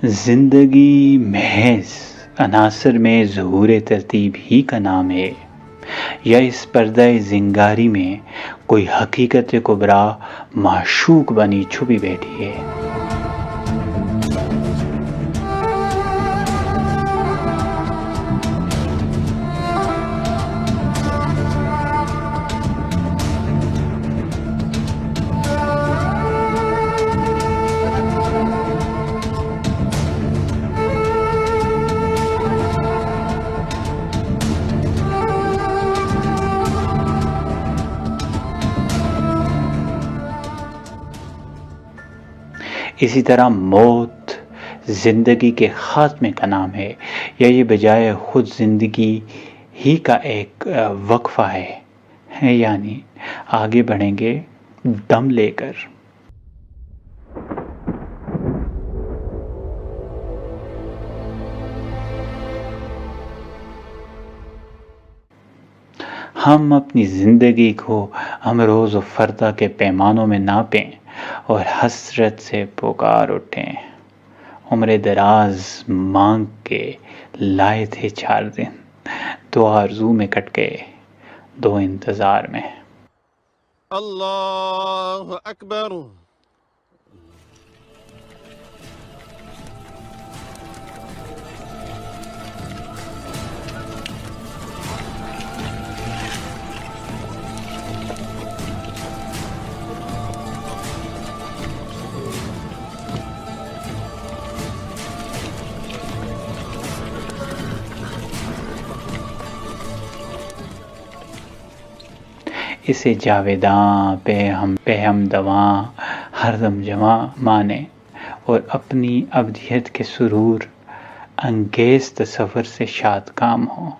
زندگی محض عناصر میں ظہور ترتیب ہی کا نام ہے، یا اس پردہ زنگاری میں کوئی حقیقت کبریٰ معشوق بنی چھپی بیٹھی ہے؟ اسی طرح موت زندگی کے خاتمے کا نام ہے، یا یہ بجائے خود زندگی ہی کا ایک وقفہ ہے، یعنی آگے بڑھیں گے دم لے کر۔ ہم اپنی زندگی کو امروز و فردا کے پیمانوں میں ناپیں اور حسرت سے پکار اٹھیں۔ عمر دراز مانگ کے لائے تھے 4 دن، 2 آرزو میں کٹ گئے، 2 انتظار میں۔ اللہ اکبر۔ اسے جاویداں پہ ہم دواں ہر دم جمع مانے، اور اپنی ابدیت کے سرور انگیز تصور سے شاد کام ہوں۔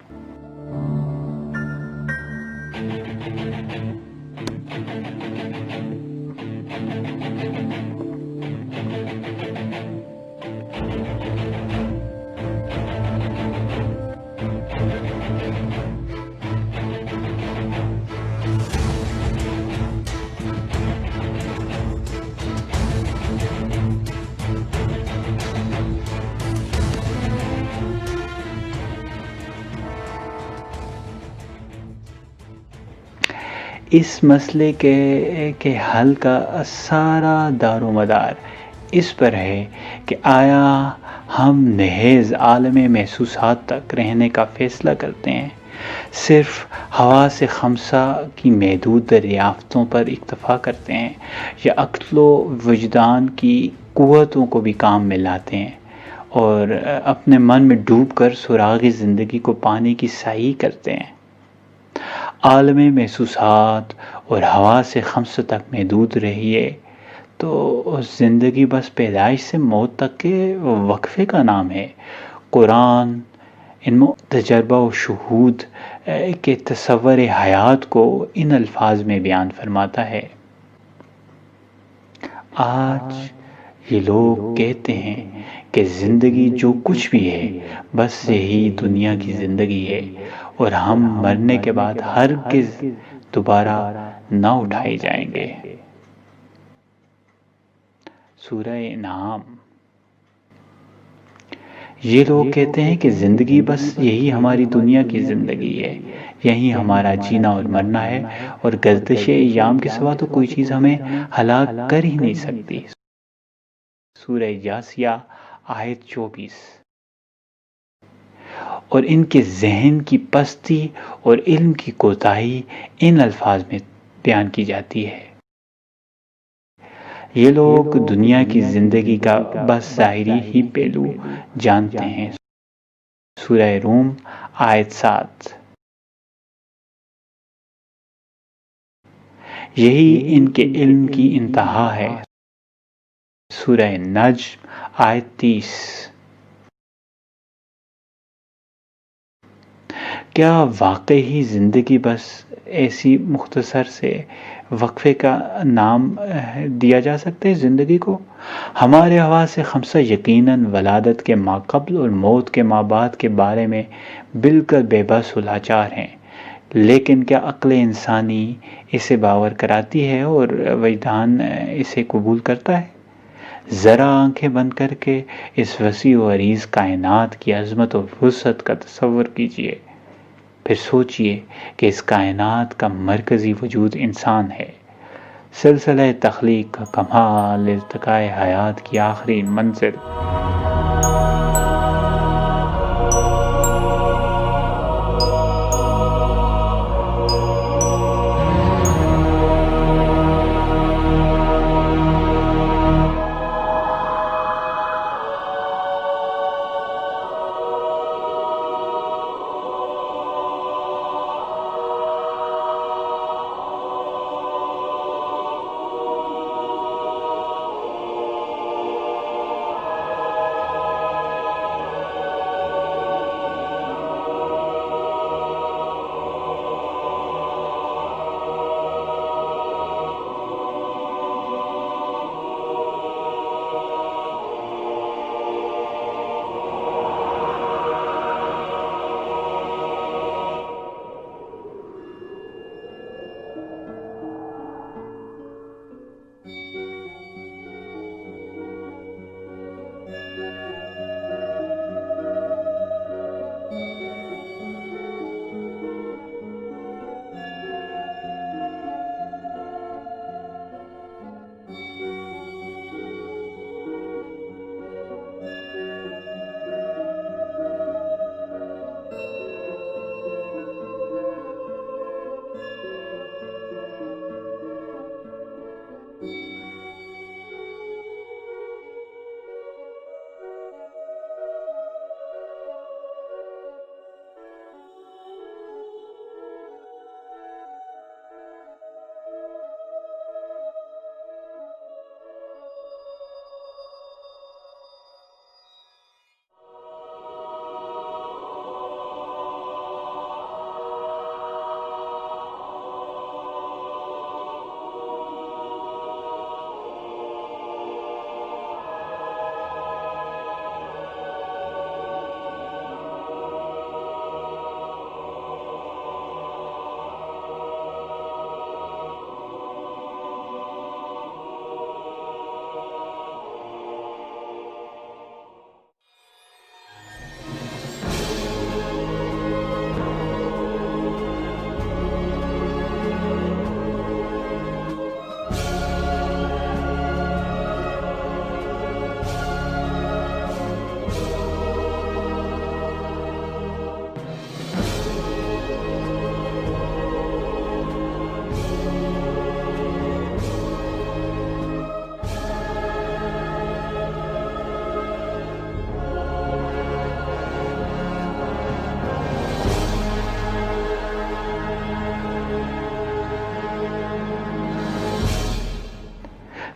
اس مسئلے کے حل کا سارا دار و مدار اس پر ہے کہ آیا ہم محض عالم محسوسات تک رہنے کا فیصلہ کرتے ہیں، صرف حواس خمسہ کی محدود دریافتوں پر اکتفا کرتے ہیں، یا عقل و وجدان کی قوتوں کو بھی کام میں لاتے ہیں اور اپنے من میں ڈوب کر سراغ زندگی کو پانے کی سعی کرتے ہیں؟ عالم محسوسات اور حواس خمسہ تک محدود رہیے تو زندگی بس پیدائش سے موت تک کے وقفے کا نام ہے۔ قرآن ان تجربہ و شہود کے تصور حیات کو ان الفاظ میں بیان فرماتا ہے۔ آج یہ لوگ کہتے ہیں کہ زندگی جو کچھ بھی ہے بس یہی دنیا کی زندگی ہے، اور ہم مرنے کے بعد ہرگز دوبارہ نہ اٹھائے جائیں گے۔ سورہ انعام۔ یہ لوگ کہتے ہیں کہ زندگی بس یہی ہماری دنیا کی زندگی ہے، یہی ہمارا جینا اور مرنا ہے، اور گردش ایام کے سوا تو کوئی چیز ہمیں ہلاک کر ہی نہیں سکتی۔ سورہ جاثیہ آیت 24۔ اور ان کے ذہن کی پستی اور علم کی کوتاہی ان الفاظ میں بیان کی جاتی ہے۔ یہ لوگ دنیا کی زندگی کا بس ظاہری ہی پہلو جانتے ہیں۔ سورہ روم آیت 7۔ یہی ان کے علم کی انتہا ہے۔ سورہ نجم آیت 30۔ کیا واقعی زندگی بس ایسی مختصر سے وقفے کا نام دیا جا سکتا ہے زندگی کو؟ ہمارے حواس خمسہ یقیناً ولادت کے ماقبل اور موت کے مابعد کے بارے میں بالکل بے بس و لاچار ہیں، لیکن کیا عقل انسانی اسے باور کراتی ہے اور وجدان اسے قبول کرتا ہے؟ ذرا آنکھیں بند کر کے اس وسیع و عریض کائنات کی عظمت و وسعت کا تصور کیجئے، پھر سوچئے کہ اس کائنات کا مرکزی وجود انسان ہے، سلسلہ تخلیق کا کمال، ارتقاء حیات کی آخری منزل۔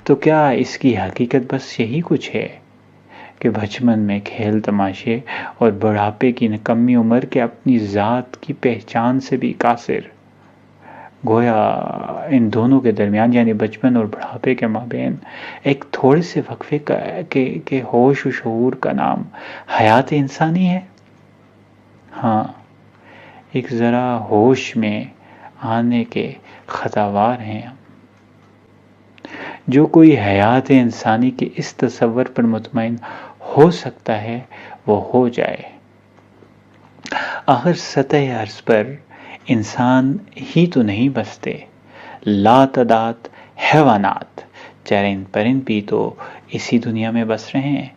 تو کیا اس کی حقیقت بس یہی کچھ ہے کہ بچپن میں کھیل تماشے اور بڑھاپے کی نکمی عمر کے اپنی ذات کی پہچان سے بھی قاصر؟ گویا ان دونوں کے درمیان یعنی بچپن اور بڑھاپے کے مابین ایک تھوڑے سے وقفے کے ہوش و شعور کا نام حیات انسانی ہے۔ ہاں، ایک ذرا ہوش میں آنے کے خطاوار ہیں ہم۔ جو کوئی حیات انسانی کے اس تصور پر مطمئن ہو سکتا ہے وہ ہو جائے۔ آخر سطح عرض پر انسان ہی تو نہیں بستے، لاتعداد حیوانات، چرند پرند بھی تو اسی دنیا میں بس رہے ہیں۔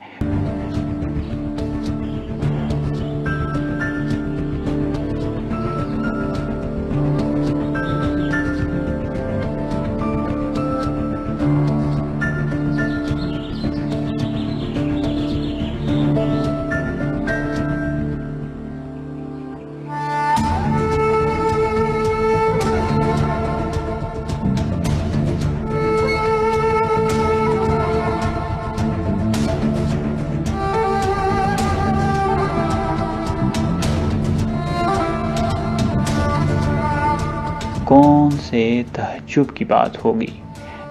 کون سے تعجب کی بات ہوگی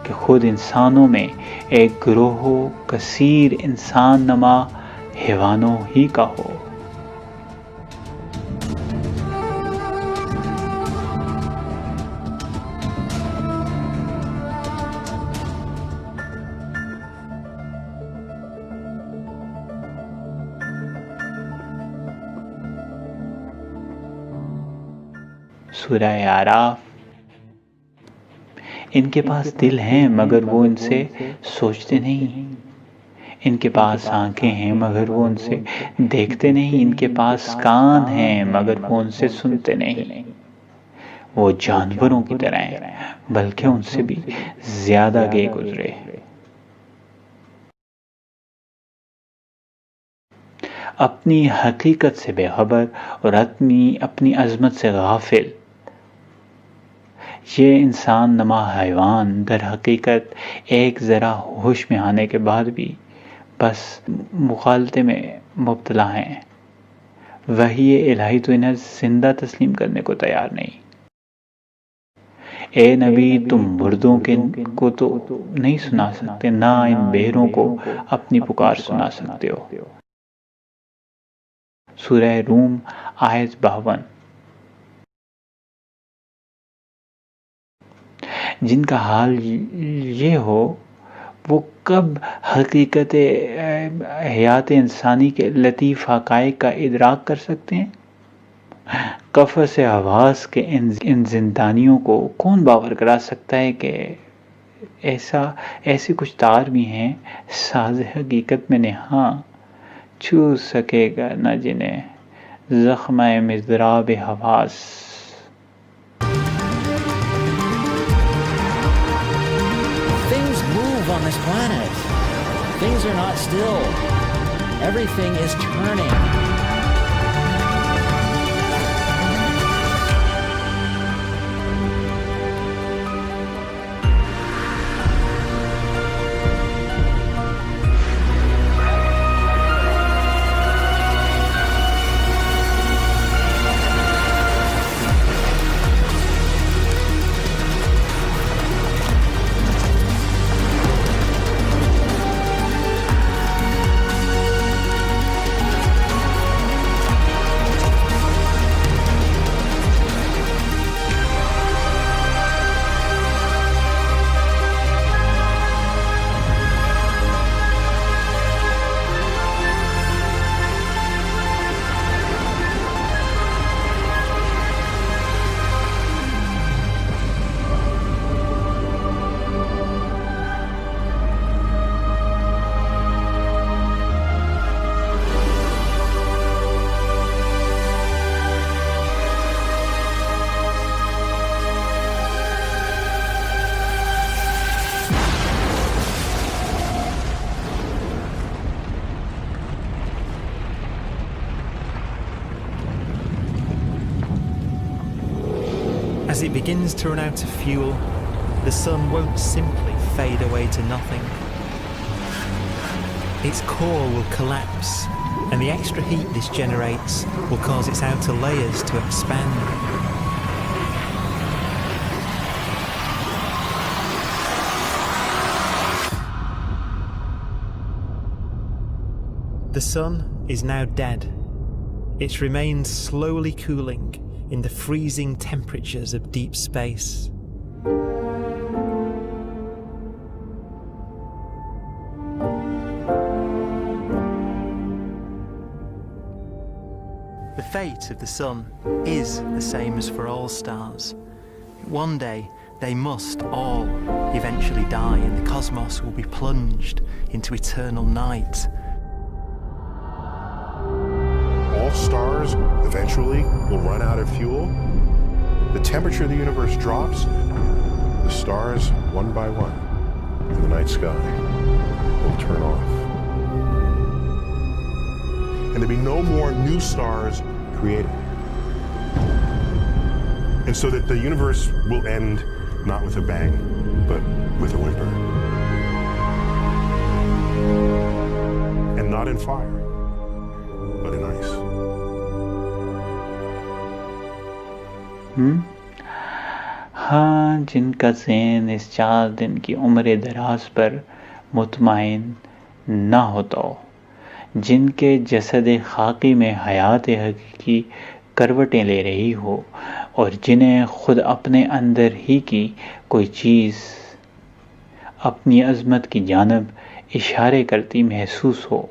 کہ خود انسانوں میں ایک گروہ کثیر انسان نما حیوانوں ہی کا ہو۔ سورہ اعراف۔ ان کے پاس دل ہیں مگر وہ ان سے سوچتے نہیں، ان کے پاس آنکھیں ہیں مگر وہ ان سے دیکھتے نہیں، ان کے پاس کان ہیں مگر وہ ان سے سنتے نہیں۔ وہ جانوروں کی طرح ہیں بلکہ ان سے بھی زیادہ گئے گزرے۔ اپنی حقیقت سے بے خبر اور اپنی عظمت سے غافل یہ انسان نما حیوان در حقیقت ایک ذرا ہوش میں آنے کے بعد بھی بس مغالطے میں مبتلا ہیں۔ وحی الہی تو انہیں زندہ تسلیم کرنے کو تیار نہیں۔ اے نبی تم مردوں کو تو نہیں سنا سکتے، نہ ان بہروں کو اپنی پکار سنا سکتے ہو۔ سورہ روم آیت 52۔ جن کا حال یہ ہو وہ کب حقیقت حیات انسانی کے لطیف حقائق کا ادراک کر سکتے ہیں؟ قفس حواس کے ان زندانیوں کو کون باور کرا سکتا ہے کہ ایسے کچھ تار بھی ہیں ساز حقیقت میں نہاں چھو سکے گا نہ جنہیں زخمِ مضراب حواس۔ Things move on this planet. Things are not still. Everything is turning. As it begins to run out of fuel, the sun won't simply fade away to nothing. Its core will collapse, and the extra heat this generates will cause its outer layers to expand. The sun is now dead. It remains slowly cooling in the freezing temperatures of deep space. The fate of the sun is the same as for all stars. One day they must all eventually die and the cosmos will be plunged into eternal night. All stars eventually will run out of fuel. The temperature of the universe drops. The stars, one by one, in the night sky will turn off. And there'll be no more new stars created. And so that the universe will end not with a bang, but with a whimper. And not in fire, but in ice. ہاں، جن کا ذہن اس 4 دن کی عمر دراز پر مطمئن نہ ہوتا ہو، جن کے جسد خاکی میں حیات حقیقی کروٹیں لے رہی ہو اور جنہیں خود اپنے اندر ہی کی کوئی چیز اپنی عظمت کی جانب اشارے کرتی محسوس ہو،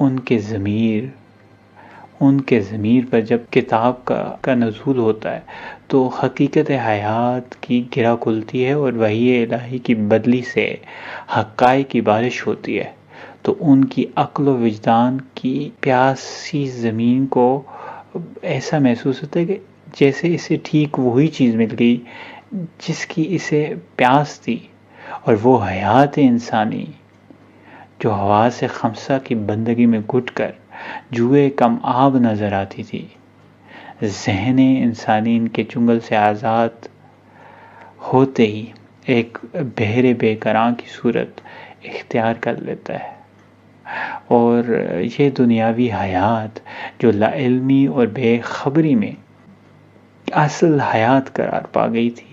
ان کے ضمیر ان کے ضمیر پر جب کتاب کا نزول ہوتا ہے تو حقیقت حیات کی گرہ کھلتی ہے اور وحی الہی کی بدلی سے حقائق کی بارش ہوتی ہے، تو ان کی عقل و وجدان کی پیاسی زمین کو ایسا محسوس ہوتا ہے کہ جیسے اسے ٹھیک وہی چیز مل گئی جس کی اسے پیاس تھی، اور وہ حیات انسانی جو حواس خمسہ کی بندگی میں گھٹ کر جوئے کم آب نظر آتی تھی، ذہن انسانی ان کے چنگل سے آزاد ہوتے ہی ایک بحر بے قرار کی صورت اختیار کر لیتا ہے، اور یہ دنیاوی حیات جو لا علمی اور بے خبری میں اصل حیات قرار پا گئی تھی،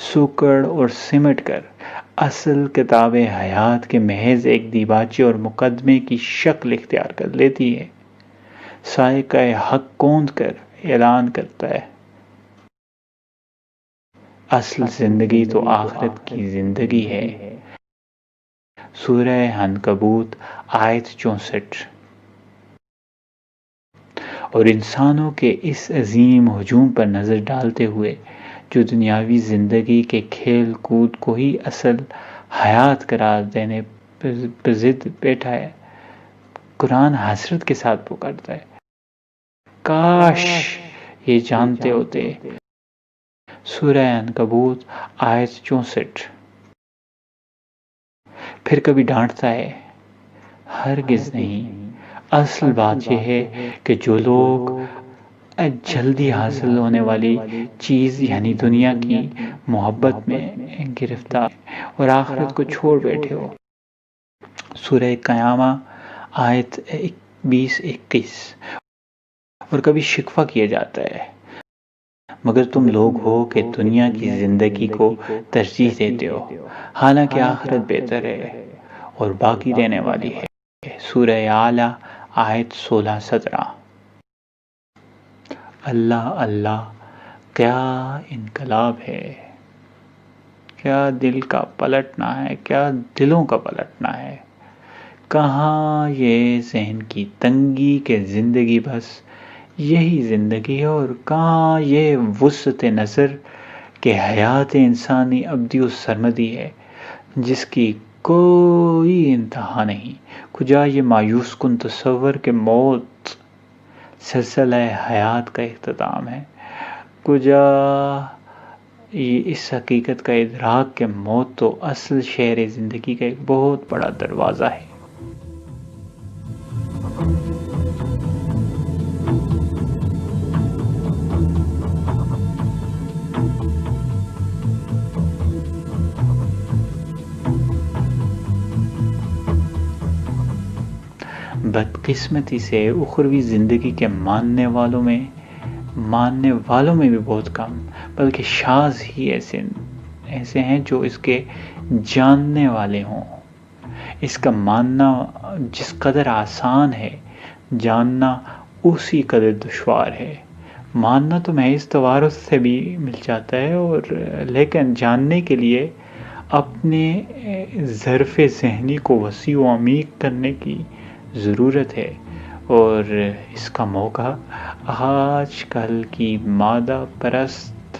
سکڑ اور سمٹ کر اصل کتاب حیات کے محض ایک دیباچے اور مقدمے کی شکل اختیار کر لیتی ہے، سائقہ حق کوند کر اعلان کرتا ہے، اصل زندگی تو آخرت کی زندگی ہے۔ سورہ عنکبوت آیت 64۔ اور انسانوں کے اس عظیم ہجوم پر نظر ڈالتے ہوئے جو دنیاوی زندگی کے کھیل کود کو ہی اصل حیات قرار دینے پر ضد بیٹھا ہے، قرآن حسرت کے ساتھ پکارتا ہے، کاش یہ جانتے ہوتے۔ سورہ عنکبوت آیت 64۔ پھر کبھی ڈانٹتا ہے، ہرگز نہیں، اصل بات یہ ہے کہ جو لوگ جلدی حاصل ہونے والی چیز یعنی دنیا کی محبت میں گرفتار اور آخرت کو چھوڑ بیٹھے ہو۔ سورہ قیامہ آیت 20-21۔ اور کبھی شکوہ کیا جاتا ہے، مگر تم لوگ ہو کہ دنیا کی زندگی کو ترجیح دیتے ہو، حالانکہ آخرت بہتر ہے اور باقی رہنے والی ہے۔ سورہ اعلیٰ آیت 16-17۔ اللہ اللہ، کیا انقلاب ہے، کیا دل کا پلٹنا ہے، کیا دلوں کا پلٹنا ہے، کہاں یہ ذہن کی تنگی کہ زندگی بس یہی زندگی ہے، اور کہاں یہ وسعت نظر کہ حیات انسانی ابدی و سرمدی ہے جس کی کوئی انتہا نہیں، کجا یہ مایوس کن تصور کہ موت سلسلہ حیات کا اختتام ہے، کجا یہ اس حقیقت کا ادراک کہ موت تو اصل شہر زندگی کا ایک بہت بڑا دروازہ ہے۔ بدقسمتی سے اخروی زندگی کے ماننے والوں میں بھی بہت کم، بلکہ شاذ ہی ایسے ہیں جو اس کے جاننے والے ہوں۔ اس کا ماننا جس قدر آسان ہے، جاننا اسی قدر دشوار ہے۔ ماننا تو محض توارث سے بھی مل جاتا ہے، لیکن جاننے کے لیے اپنے ظرف ذہنی کو وسیع و عمیق کرنے کی ضرورت ہے، اور اس کا موقع آج کل کی مادہ پرست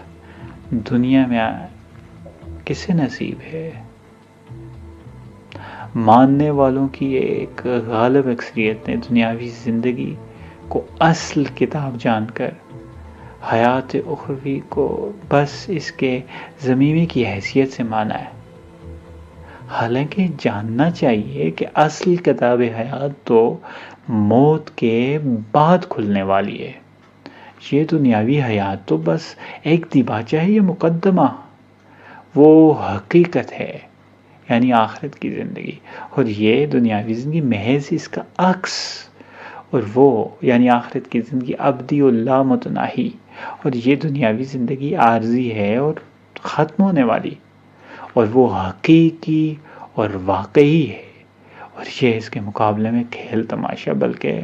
دنیا میں کسے نصیب ہے؟ ماننے والوں کی ایک غالب اکثریت نے دنیاوی زندگی کو اصل کتاب جان کر حیات اخروی کو بس اس کے ضمیمے کی حیثیت سے مانا ہے، حالانکہ جاننا چاہیے کہ اصل کتاب حیات تو موت کے بعد کھلنے والی ہے۔ یہ دنیاوی حیات تو بس ایک دیباچہ ہے، یہ مقدمہ، وہ حقیقت ہے یعنی آخرت کی زندگی، اور یہ دنیاوی زندگی محض اس کا عکس، اور وہ یعنی آخرت کی زندگی ابدی و لامتناہی، اور یہ دنیاوی زندگی عارضی ہے اور ختم ہونے والی، اور وہ حقیقی اور واقعی ہے، اور یہ اس کے مقابلے میں کھیل تماشا بلکہ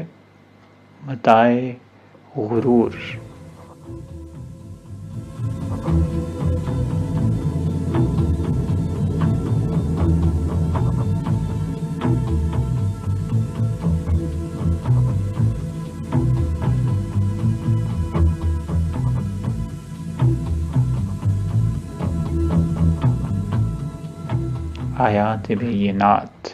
متاع غرور۔ آیات بینات۔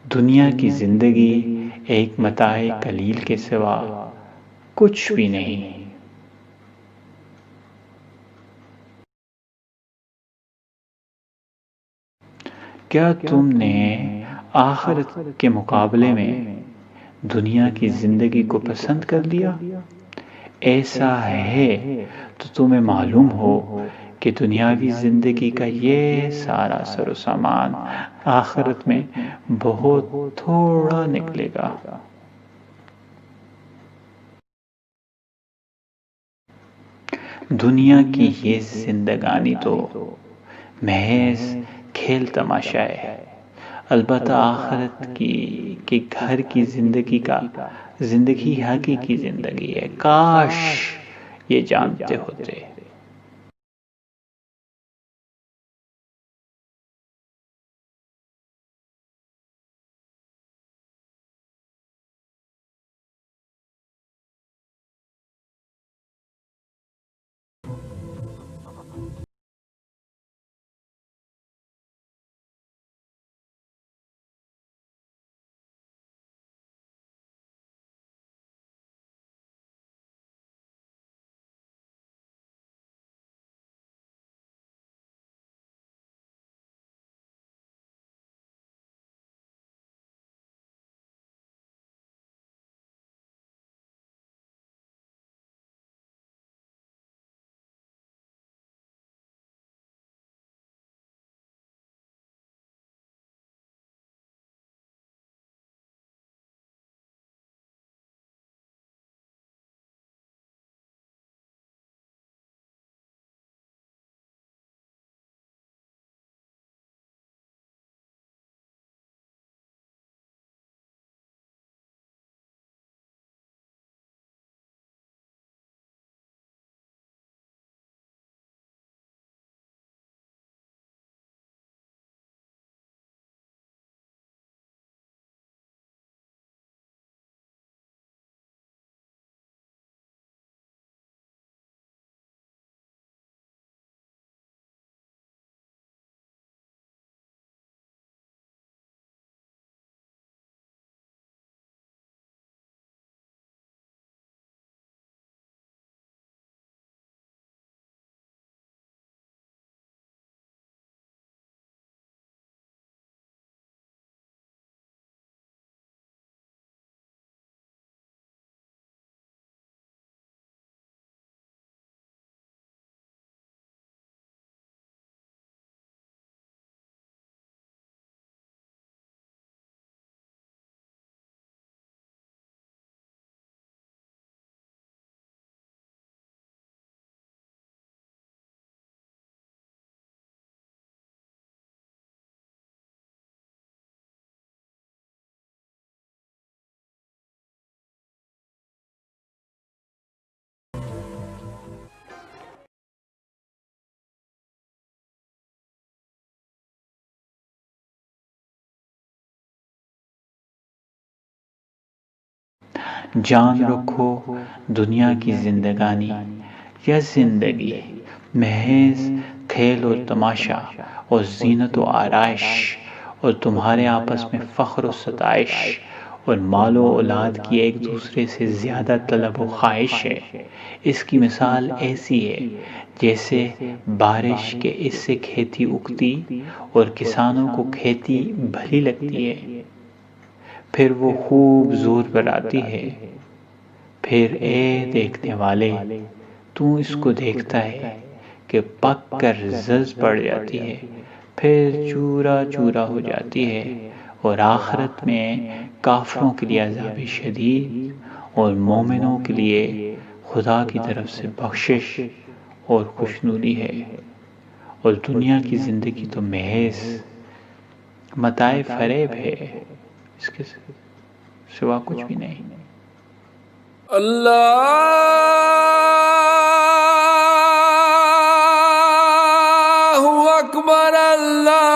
دنیا کی زندگی ایک متاع قلیل کے سوا کچھ بھی نہیں۔ کیا تم نے آخرت کے مقابلے میں دنیا کی زندگی کو پسند کر لیا؟ ایسا ہے تو تمہیں معلوم ہو کہ دنیاوی زندگی کا یہ سارا سر و سامان آخرت میں بہت تھوڑا نکلے گا۔ دنیا کی یہ زندگانی تو محض کھیل تماشا ہے، البتہ آخرت کی گھر کی زندگی حقیقی زندگی ہے۔ کاش یہ جانتے ہوتے۔ جان رکھو دنیا کی زندگانی یا زندگی محض کھیل و تماشا اور زینت و آرائش اور تمہارے آپس میں فخر و ستائش اور مال و اولاد کی ایک دوسرے سے زیادہ طلب و خواہش ہے۔ اس کی مثال ایسی ہے جیسے بارش کے اس سے کھیتی اگتی اور کسانوں کو کھیتی بھلی لگتی ہے، پھر وہ خوب زور پر آتی ہے، پھر اے دیکھنے والے تو اس کو دیکھتا ہے کہ پک کر زز پڑ جاتی ہے، پھر چورا چورا ہو جاتی ہے، اور آخرت میں کافروں کے لیے عذاب شدید اور مومنوں کے لیے خدا کی طرف سے بخشش اور خوشنودی ہے، اور دنیا کی زندگی تو محض متاع فریب ہے، اس کے سوا کچھ بھی نہیں۔ اللہ اکبر، اللہ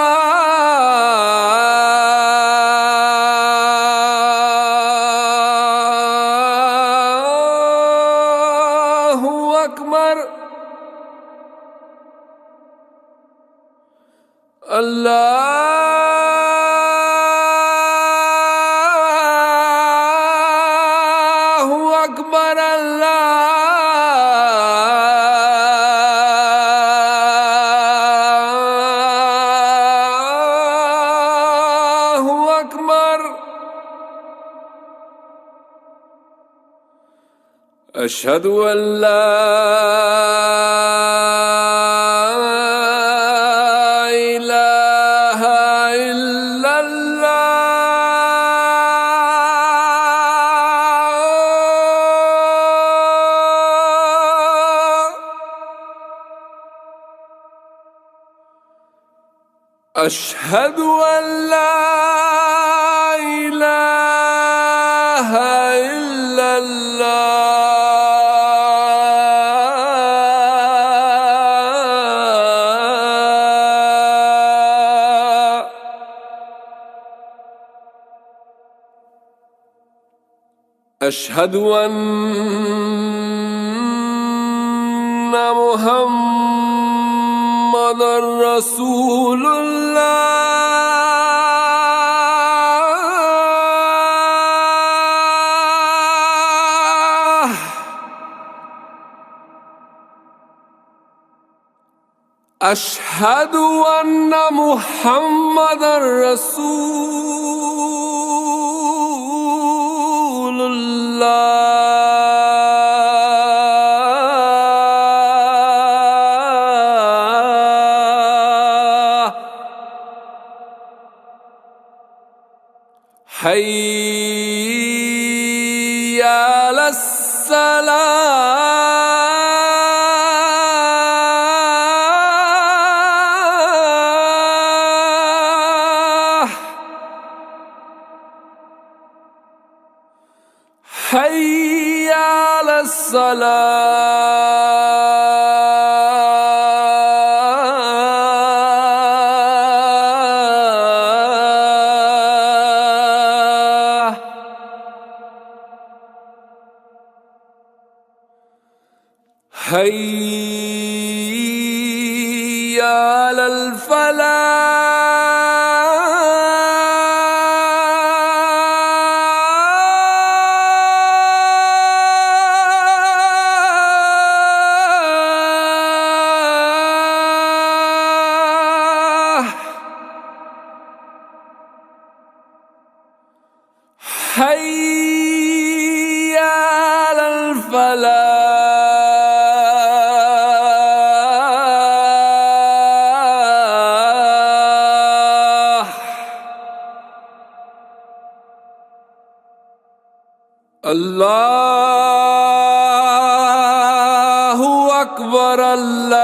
اکبر۔ اللہ اکبر اللہ اکبر اشہد ان لا الہ الا اللہ اشہد ان لا الہ الا اللہ اشہد ان محمد رسول اللہ اشہد ان محمد رسول اللہ حی علی الصلاۃ حی علی الصلاۃ حی علی الفلاح حی علی الفلاح اللہ اکبر اللہ